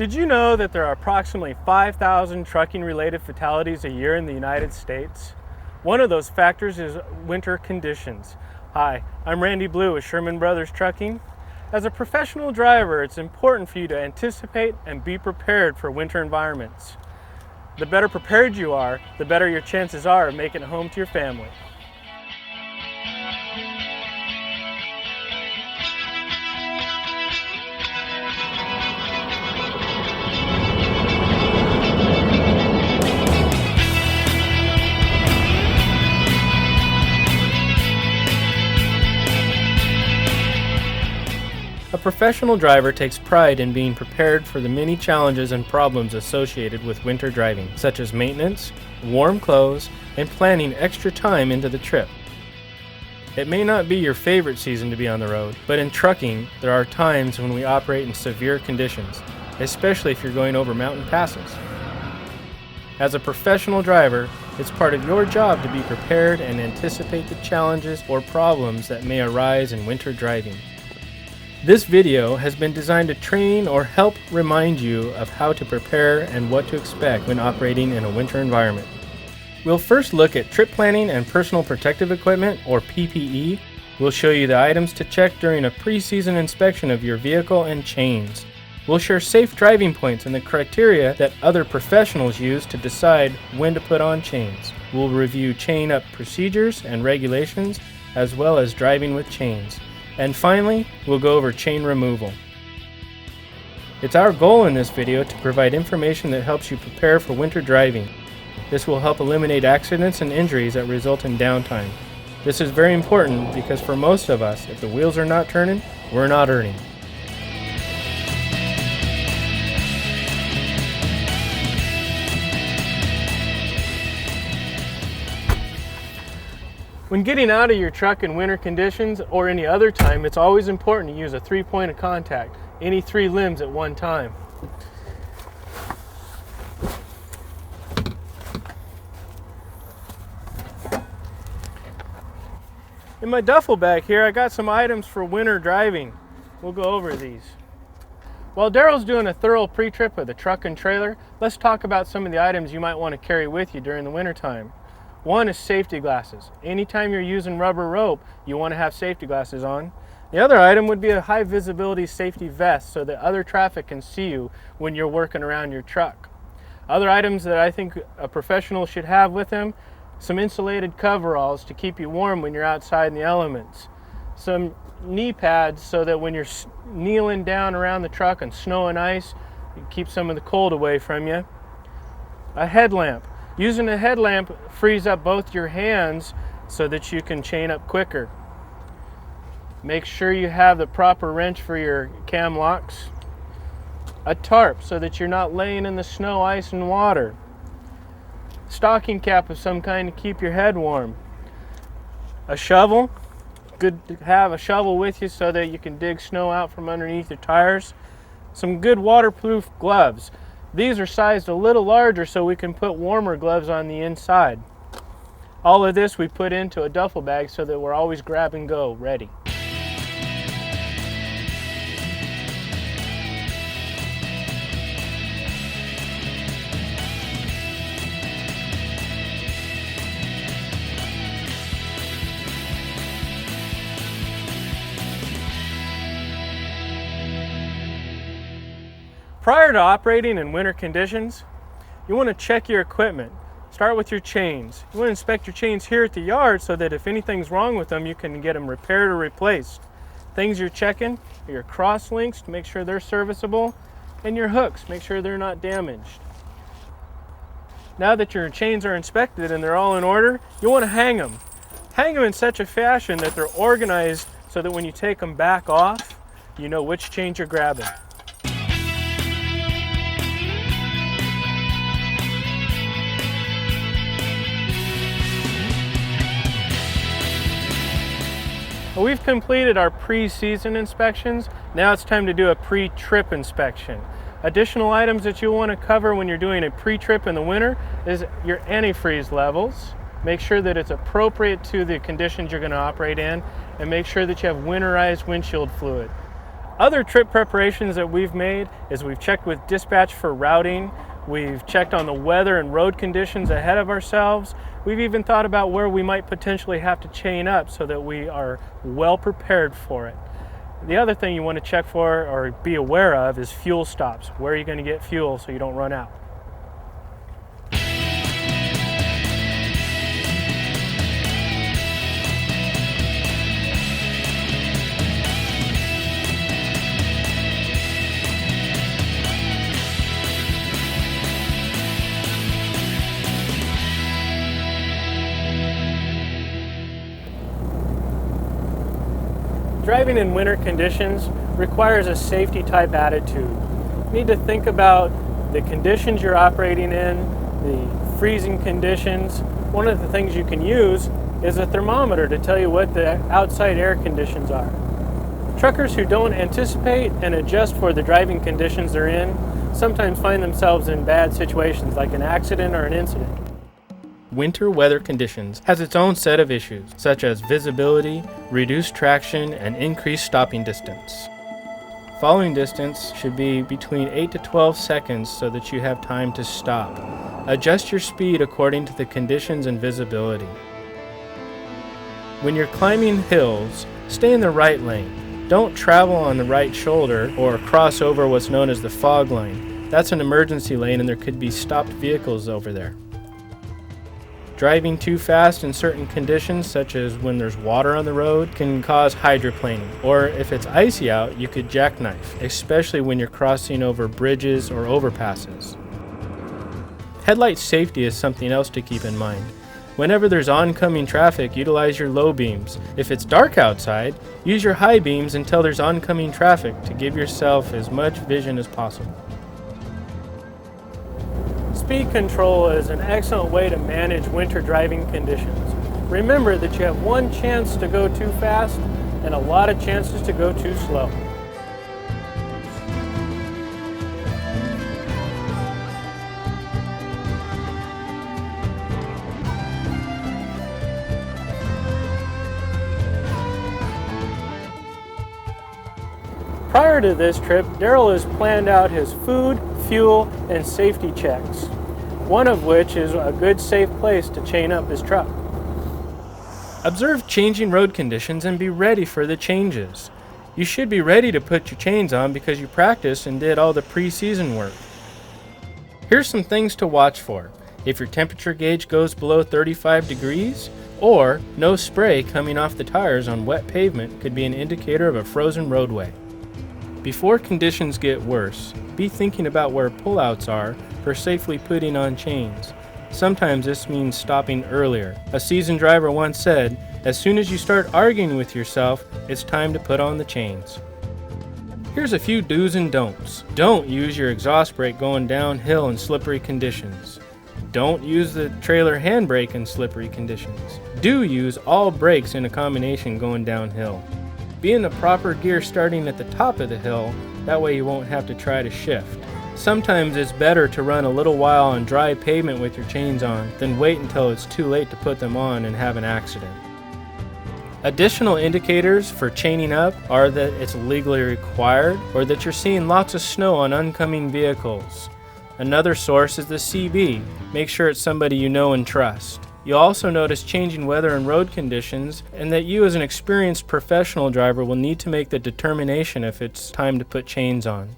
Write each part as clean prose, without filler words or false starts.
Did you know that there are approximately 5,000 trucking-related fatalities a year in the United States? One of those factors is winter conditions. Hi, I'm Randy Blue with Sherman Brothers Trucking. As a professional driver, it's important for you to anticipate and be prepared for winter environments. The better prepared you are, the better your chances are of making it home to your family. A professional driver takes pride in being prepared for the many challenges and problems associated with winter driving, such as maintenance, warm clothes, and planning extra time into the trip. It may not be your favorite season to be on the road, but in trucking, there are times when we operate in severe conditions, especially if you're going over mountain passes. As a professional driver, it's part of your job to be prepared and anticipate the challenges or problems that may arise in winter driving. This video has been designed to train or help remind you of how to prepare and what to expect when operating in a winter environment. We'll first look at trip planning and personal protective equipment, or PPE. We'll show you the items to check during a pre-season inspection of your vehicle and chains. We'll share safe driving points and the criteria that other professionals use to decide when to put on chains. We'll review chain up procedures and regulations, as well as driving with chains. And finally, we'll go over chain removal. It's our goal in this video to provide information that helps you prepare for winter driving. This will help eliminate accidents and injuries that result in downtime. This is very important because for most of us, if the wheels are not turning, we're not earning. When getting out of your truck in winter conditions or any other time, it's always important to use a 3-point of contact, any 3 limbs at one time. In my duffel bag here, I got some items for winter driving. We'll go over these. While Daryl's doing a thorough pre-trip of the truck and trailer, let's talk about some of the items you might want to carry with you during the winter time. One is safety glasses. Anytime you're using rubber rope, you want to have safety glasses on. The other item would be a high visibility safety vest so that other traffic can see you when you're working around your truck. Other items that I think a professional should have with them: some insulated coveralls to keep you warm when you're outside in the elements. Some knee pads so that when you're kneeling down around the truck on snow and ice, you keep some of the cold away from you. A headlamp. Using a headlamp frees up both your hands so that you can chain up quicker. Make sure you have the proper wrench for your cam locks. A tarp so that you're not laying in the snow, ice, and water. Stocking cap of some kind to keep your head warm. A shovel. Good to have a shovel with you so that you can dig snow out from underneath your tires. Some good waterproof gloves. These are sized a little larger so we can put warmer gloves on the inside. All of this we put into a duffel bag so that we're always grab and go ready. Prior to operating in winter conditions, you want to check your equipment. Start with your chains. You want to inspect your chains here at the yard so that if anything's wrong with them, you can get them repaired or replaced. Things you're checking are your cross links to make sure they're serviceable, and your hooks, make sure they're not damaged. Now that your chains are inspected and they're all in order, you want to hang them. Hang them in such a fashion that they're organized so that when you take them back off, you know which chains you're grabbing. We've completed our pre-season inspections. Now it's time to do a pre-trip inspection. Additional items that you'll want to cover when you're doing a pre-trip in the winter is your antifreeze levels. Make sure that it's appropriate to the conditions you're going to operate in, and make sure that you have winterized windshield fluid. Other trip preparations that we've made is we've checked with dispatch for routing, we've checked on the weather and road conditions ahead of ourselves. We've even thought about where we might potentially have to chain up so that we are well prepared for it. The other thing you want to check for or be aware of is fuel stops. Where are you going to get fuel so you don't run out? Driving in winter conditions requires a safety type attitude. You need to think about the conditions you're operating in, the freezing conditions. One of the things you can use is a thermometer to tell you what the outside air conditions are. Truckers who don't anticipate and adjust for the driving conditions they're in sometimes find themselves in bad situations like an accident or an incident. Winter weather conditions has its own set of issues, such as visibility, reduced traction, and increased stopping distance. Following distance should be between 8 to 12 seconds so that you have time to stop. Adjust your speed according to the conditions and visibility. When you're climbing hills, stay in the right lane. Don't travel on the right shoulder or cross over what's known as the fog line. That's an emergency lane and there could be stopped vehicles over there. Driving too fast in certain conditions, such as when there's water on the road, can cause hydroplaning. Or if it's icy out, you could jackknife, especially when you're crossing over bridges or overpasses. Headlight safety is something else to keep in mind. Whenever there's oncoming traffic, utilize your low beams. If it's dark outside, use your high beams until there's oncoming traffic to give yourself as much vision as possible. Speed control is an excellent way to manage winter driving conditions. Remember that you have one chance to go too fast and a lot of chances to go too slow. Prior to this trip, Daryl has planned out his food, fuel, and safety checks, one of which is a good safe place to chain up his truck. Observe changing road conditions and be ready for the changes. You should be ready to put your chains on because you practiced and did all the pre-season work. Here's some things to watch for. If your temperature gauge goes below 35 degrees, or no spray coming off the tires on wet pavement could be an indicator of a frozen roadway. Before conditions get worse, be thinking about where pullouts are for safely putting on chains. Sometimes this means stopping earlier. A seasoned driver once said, "As soon as you start arguing with yourself, it's time to put on the chains." Here's a few do's and don'ts. Don't use your exhaust brake going downhill in slippery conditions. Don't use the trailer handbrake in slippery conditions. Do use all brakes in a combination going downhill. Be in the proper gear starting at the top of the hill, that way you won't have to try to shift. Sometimes it's better to run a little while on dry pavement with your chains on than wait until it's too late to put them on and have an accident. Additional indicators for chaining up are that it's legally required or that you're seeing lots of snow on oncoming vehicles. Another source is the CB. Make sure it's somebody you know and trust. You'll also notice changing weather and road conditions, and that you as an experienced professional driver will need to make the determination if it's time to put chains on.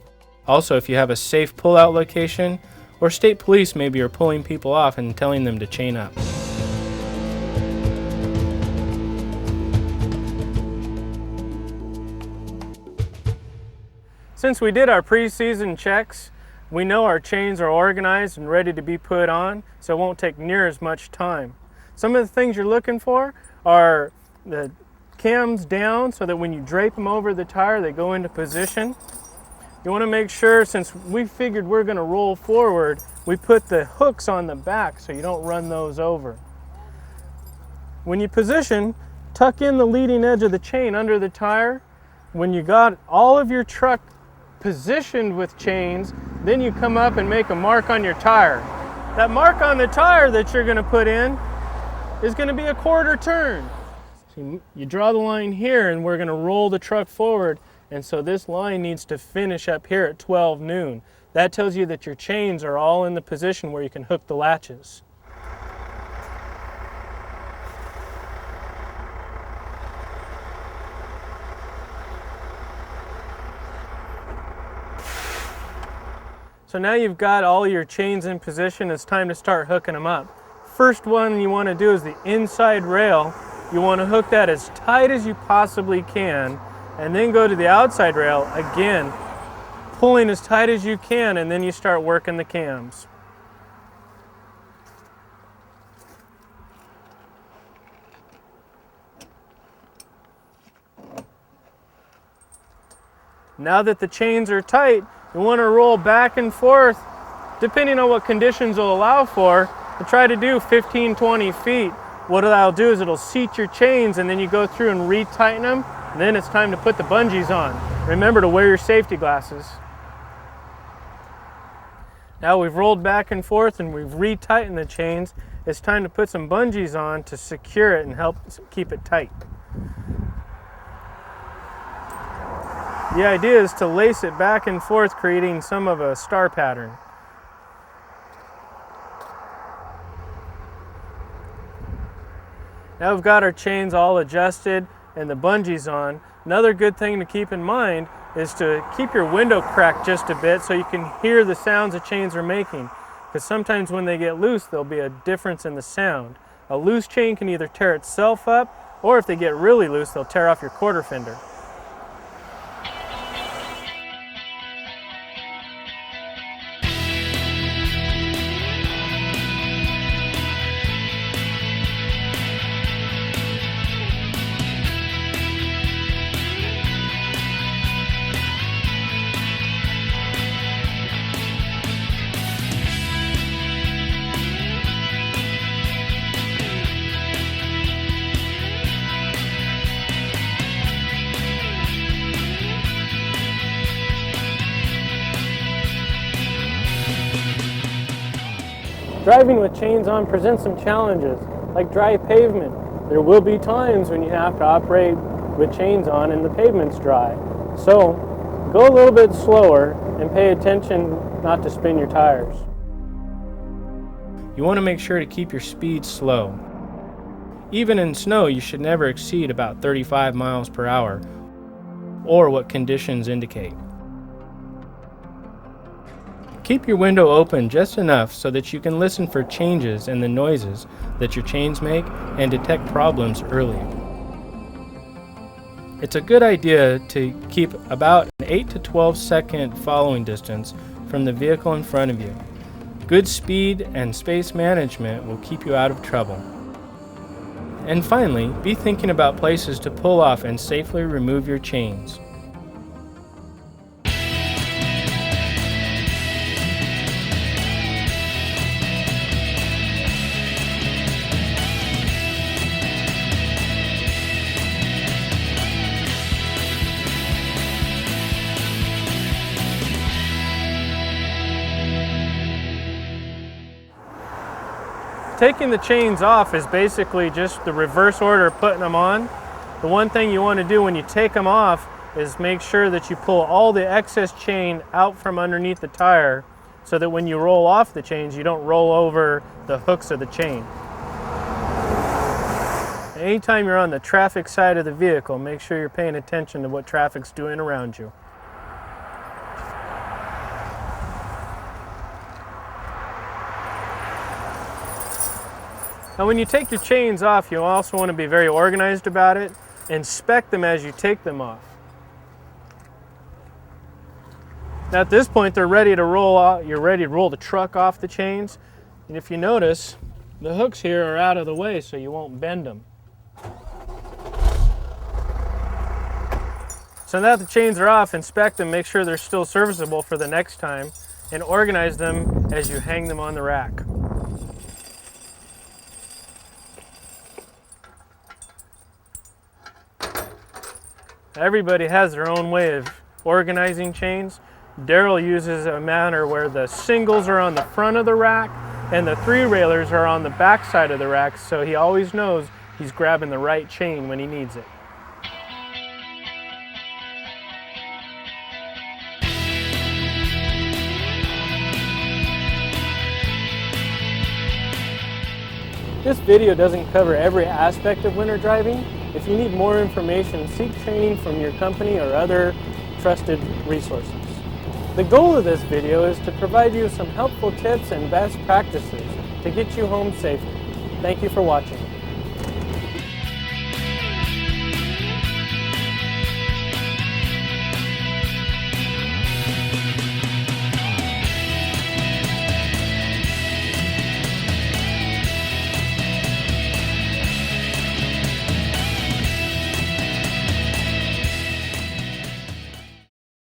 Also, if you have a safe pullout location, or state police maybe are pulling people off and telling them to chain up. Since we did our pre-season checks, we know our chains are organized and ready to be put on, so it won't take near as much time. Some of the things you're looking for are the cams down so that when you drape them over the tire, they go into position. You want to make sure, since we figured we're going to roll forward, we put the hooks on the back so you don't run those over. When you position, tuck in the leading edge of the chain under the tire. When you got all of your truck positioned with chains, then you come up and make a mark on your tire. That mark on the tire that you're going to put in is going to be a quarter turn. So you draw the line here and we're going to roll the truck forward And so this line needs to finish up here at 12 noon. That tells you that your chains are all in the position where you can hook the latches. So now you've got all your chains in position, it's time to start hooking them up. First one you want to do is the inside rail. You want to hook that as tight as you possibly can, and then go to the outside rail, again, pulling as tight as you can, and then you start working the cams. Now that the chains are tight, you want to roll back and forth, depending on what conditions will allow for, and try to do 15-20 feet. What that'll do is it'll seat your chains, and then you go through and retighten them, and then it's time to put the bungees on. Remember to wear your safety glasses. Now we've rolled back and forth and we've retightened the chains. It's time to put some bungees on to secure it and help keep it tight. The idea is to lace it back and forth, creating some of a star pattern. Now we've got our chains all adjusted and the bungees on. Another good thing to keep in mind is to keep your window cracked just a bit so you can hear the sounds the chains are making. Because sometimes when they get loose, there'll be a difference in the sound. A loose chain can either tear itself up, or if they get really loose, they'll tear off your quarter fender. Driving with chains on presents some challenges, like dry pavement. There will be times when you have to operate with chains on and the pavement's dry. So go a little bit slower and pay attention not to spin your tires. You want to make sure to keep your speed slow. Even in snow, you should never exceed about 35 miles per hour, or what conditions indicate. Keep your window open just enough so that you can listen for changes in the noises that your chains make and detect problems early. It's a good idea to keep about an 8 to 12 second following distance from the vehicle in front of you. Good speed and space management will keep you out of trouble. And finally, be thinking about places to pull off and safely remove your chains. Taking the chains off is basically just the reverse order of putting them on. The one thing you want to do when you take them off is make sure that you pull all the excess chain out from underneath the tire so that when you roll off the chains, you don't roll over the hooks of the chain. Anytime you're on the traffic side of the vehicle, make sure you're paying attention to what traffic's doing around you. Now when you take your chains off, you also want to be very organized about it. Inspect them as you take them off. Now at this point they're ready to roll out. You're ready to roll the truck off the chains. And if you notice, the hooks here are out of the way so you won't bend them. So now that the chains are off, inspect them, make sure they're still serviceable for the next time, and organize them as you hang them on the rack. Everybody has their own way of organizing chains. Daryl uses a manner where the singles are on the front of the rack and the three railers are on the back side of the rack, so he always knows he's grabbing the right chain when he needs it. This video doesn't cover every aspect of winter driving. If you need more information, seek training from your company or other trusted resources. The goal of this video is to provide you some helpful tips and best practices to get you home safely. Thank you for watching.